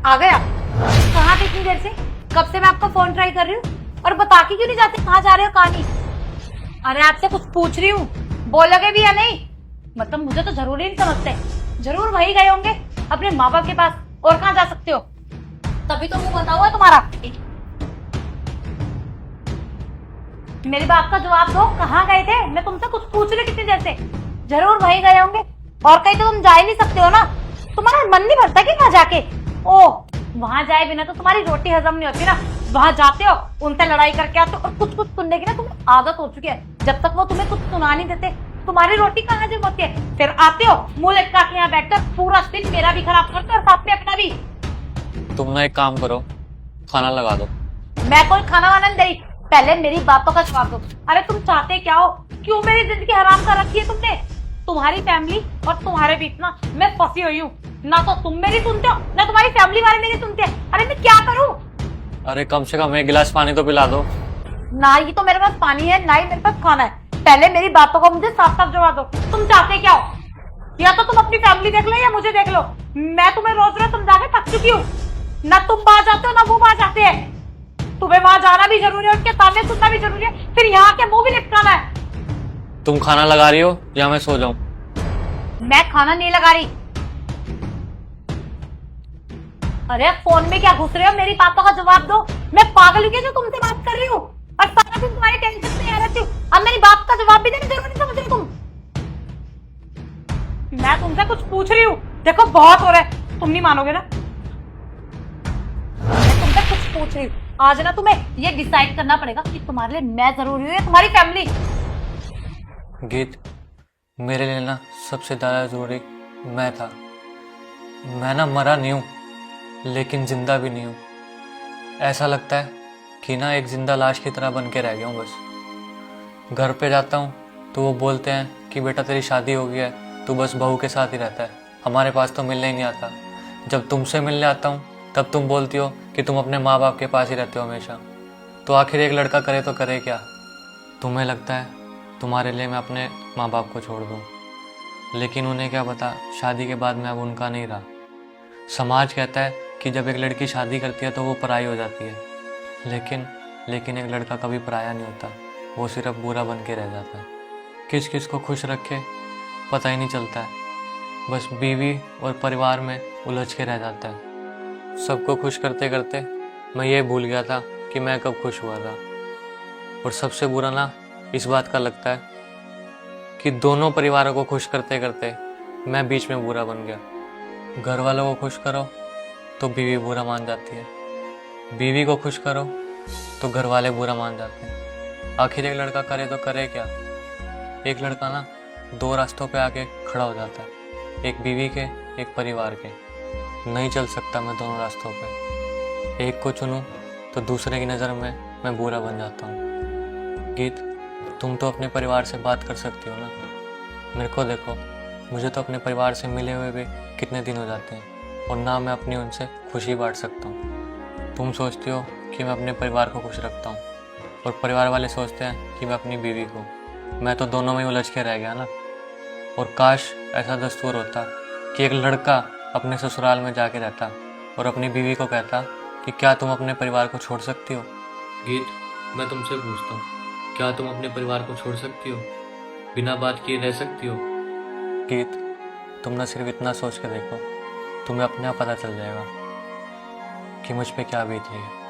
आ गया। कहाँ थे इतनी देर से? कब से मैं आपका फोन ट्राई कर रही हूँ और बता के क्यों नहीं जाते कहाँ जा रहे हो कहाँ नहीं? अरे आपसे कुछ पूछ रही हूँ, बोलोगे भी या नहीं? मतलब मुझे तो जरूरी नहीं समझते। जरूर वही गए होंगे अपने माँ बाप के पास, और कहाँ जा सकते हो? तभी तो मुंह बता हुआ है तुम्हारा। मेरी बात का जवाब दो, कहाँ गए थे? मैं तुमसे कुछ पूछ रही कितनी देर से। जरूर वही गए होंगे, और कहीं तो तुम जा ही नहीं सकते हो ना। तुम्हारा मन नहीं भरता कि वहां जाके? ओह, वहां जाए बिना तो तुम्हारी रोटी हजम नहीं होती ना। वहां जाते हो, उनसे लड़ाई करके आते हो, और कुछ कुछ सुनने की ना तुम्हें आदत हो चुकी है। जब तक वो तुम्हें कुछ सुना नहीं देते, तुम्हारी रोटी कहाँ हजम होती है? फिर आते हो मुंह लटका के यहाँ बैठकर पूरा दिन मेरा भी खराब करते हो और साथ में अपना भी। तुम ना एक काम करो, खाना लगा दो। मैं कोई खाना वाना नहीं दे रही, पहले मेरी बातों का जवाब दो। अरे तुम चाहते क्या हो? क्यों मेरी जिंदगी हराम कर रखी है तुमने? तुम्हारी फैमिली और तुम्हारे बीच ना मैं फंसी हुई हूँ। ना तो तुम मेरी सुनते हो, ना तुम्हारी फैमिली वाले मेरी सुनते हैं। अरे मैं क्या करूँ? अरे कम से कम एक गिलास पानी तो पिला दो। ना ही तो मेरे पास पानी है, ना ही मेरे पास खाना है। पहले मेरी बातों का मुझे साफ साफ जवाब दो। तुम चाहते क्या हो? या तो तुम अपनी फैमिली देख लो या मुझे देख लो। मैं तुम्हें रोज रोज समझा के थक चुकी हूँ। ना तुम बाहर जाते हो ना वो बाहर जाते हैं। तुम्हें वहां जाना भी जरूरी है, उनके सामने सुनना भी जरूरी है, फिर यहाँ के मुंह भी लटकाना है। तुम खाना लगा रही हो या मैं सो जाऊं? मैं खाना नहीं लगा रही। अरे फोन में क्या घुस रहे हो? मेरी बातों का जवाब दो। मैं पागल हूँ क्या जो तुमसे बात कर रही हूँ और सारा दिन तुम्हारी टेंशन में आ रहती हूँ? अब मेरी बात का जवाब भी देना जरूरी समझ रही तुम? मैं तुमसे कुछ पूछ रही हूँ, देखो बहुत हो रहा है, तुम नहीं मानोगे ना। मैं तुमसे कुछ पूछ रही हूँ, आज ना तुम्हें ये डिसाइड करना पड़ेगा कि तुम्हारे लिए मैं जरूरी हूँ या तुम्हारी फैमिली। गीत, मेरे लिए ना सबसे ज्यादा जरूरी मैं था। मैं ना मरा नहीं हूं, लेकिन जिंदा भी नहीं हूं। ऐसा लगता है कि ना एक जिंदा लाश की तरह बन के रह गया हूं बस। घर पे जाता हूं तो वो बोलते हैं कि बेटा तेरी शादी हो गई है, तू बस बहू के साथ ही रहता है, हमारे पास तो मिलने ही नहीं आता। जब तुमसे मिलने आता हूं तब तुम बोलती हो कि तुम अपने माँ बाप के पास ही रहते हो हमेशा। तो आखिर एक लड़का करे तो करे क्या? तुम्हें लगता है तुम्हारे लिए मैं अपने माँ बाप को छोड़ दूँ, लेकिन उन्हें क्या पता शादी के बाद मैं अब उनका नहीं रहा। समाज कहता है कि जब एक लड़की शादी करती है तो वो पराई हो जाती है, लेकिन एक लड़का कभी पराया नहीं होता, वो सिर्फ बुरा बन के रह जाता है। किस किस को खुश रखे पता ही नहीं चलता है, बस बीवी और परिवार में उलझ के रह जाता है। सबको खुश करते करते मैं ये भूल गया था कि मैं कब खुश हुआ था। और सबसे बुरा ना इस बात का लगता है कि दोनों परिवारों को खुश करते करते मैं बीच में बुरा बन गया। घर वालों को खुश करो तो बीवी बुरा मान जाती है, बीवी को खुश करो तो घर वाले बुरा मान जाते हैं। आखिर एक लड़का करे तो करे क्या? एक लड़का ना दो रास्तों पे आके खड़ा हो जाता है, एक बीवी के एक परिवार के। नहीं चल सकता मैं दोनों रास्तों पे, एक को चुनूं तो दूसरे की नज़र में मैं बुरा बन जाता हूँ। गीत, तुम तो अपने परिवार से बात कर सकती हो ना। मेरे को देखो, मुझे तो अपने परिवार से मिले हुए भी कितने दिन हो जाते हैं, और ना मैं अपनी उनसे खुशी बांट सकता हूँ। तुम सोचती हो कि मैं अपने परिवार को खुश रखता हूँ, और परिवार वाले सोचते हैं कि मैं अपनी बीवी को। मैं तो दोनों में ही उलझ के रह गया ना। और काश ऐसा दस्तूर होता कि एक लड़का अपने ससुराल में जाके रहता और अपनी बीवी को कहता कि क्या तुम अपने परिवार को छोड़ सकती हो? गीत, मैं तुमसे पूछता हूँ, क्या तुम अपने परिवार को छोड़ सकती हो? बिना बात किए रह सकती हो? गीत, तुम ना सिर्फ इतना सोच के देखो, तुम्हें अपने आप पता चल जाएगा कि मुझ पे क्या बीत रही है।